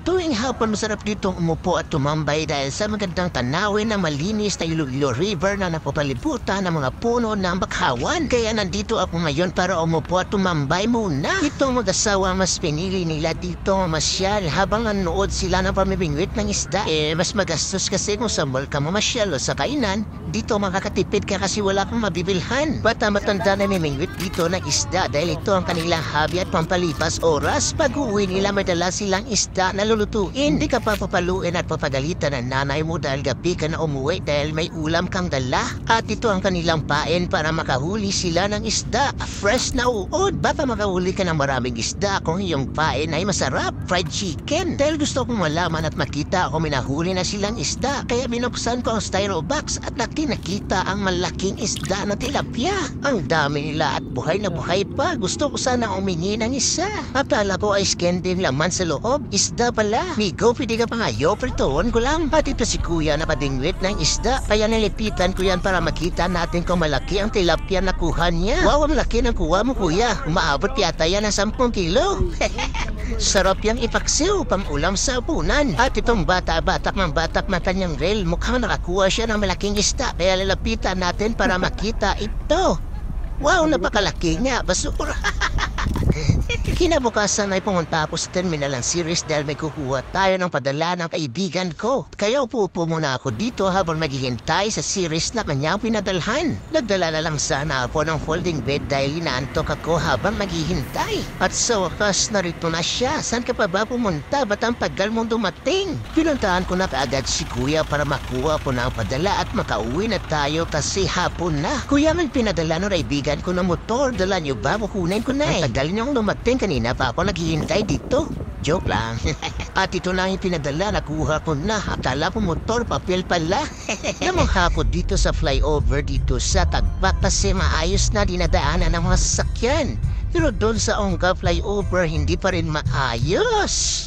Tuwing hapon masarap ditong umupo at tumambay dahil sa magandang tanawin na malinis na Iloilo River na napapalibutan ng mga puno ng bakhawan. Kaya nandito ako ngayon para umupo at tumambay muna. Itong mag-asawa mas pinili nila dito masyal habang nanood sila ng pamimingwit ng isda. Mas magastos kasi kung sa mall ka mamasyal o sa kainan. Dito makakatipid ka kasi wala kang mabibilhan. Bata matanda na mimingwit dito ng isda dahil ito ang kanilang hobby at pampalipas oras. Pag uwi nila madala silang isda na lulutuin. Di ka pa papaluin at papagalitan ng nanay mo dahil gabi ka na umuwi dahil may ulam kang dala. At ito ang kanilang pain para makahuli sila ng isda. Fresh na uod. Baka makahuli ka ng maraming isda kung iyong pain ay masarap. Fried chicken. Dahil gusto kong malaman at makita kung minahuli na silang isda. Kaya binuksan ko ang styro box at nakita ang malaking isda na tilapia. Ang dami nila at buhay na buhay pa. Gusto ko sana umingi ng isa. Akala ko ay skending laman sa loob. Isda pala. Migo, pwede ka pa nga prituon ko lang. Pati pa si kuya na padingwit ng isda. Kaya nilipitan ko yan para makita natin kung malaki ang tilapia na kuha niya. Wow, ang laki ng kuha mo kuya. Umaabot yata yan ng 10 kilo. Sarap yang ipaksiw pang ulam sa punan. At itong batak mata niyang rail. Mukhang nakakuha siya ng malaking isda. Kaya lalapitan natin para makita ito. Wow, napakalaki nga. Basura. Kinabukasan ay pumunta ako sa terminal ng series dahil may kukuha tayo ng padala ng kaibigan ko. Kaya upo muna ako dito habang maghihintay sa series na kanyang pinadalhan. Nagdala na lang sana ako ng folding bed dahil inaantok ako habang maghihintay. At sa wakas narito na siya. Saan ka pa ba pumunta? Ba't ang tagal mong dumating? Pinuntahan ko na kaagad si kuya para makuha ko ng padala at makauwi na tayo kasi hapon na. Kuya, may pinadala ng kaibigan ko na motor. Dala niyo ba? Kukunin ko na eh. Tagal niyong dumating. Kanina pa ako naghihintay dito. Joke lang. At ito na yung pinadala. Nakuha ko na. Akala ko motor, papel pala. Namangha ko dito sa flyover dito sa Tagbat kasi maayos na dinadaanan ng mga sasakyan. Pero doon sa Ongga flyover, hindi pa rin maayos.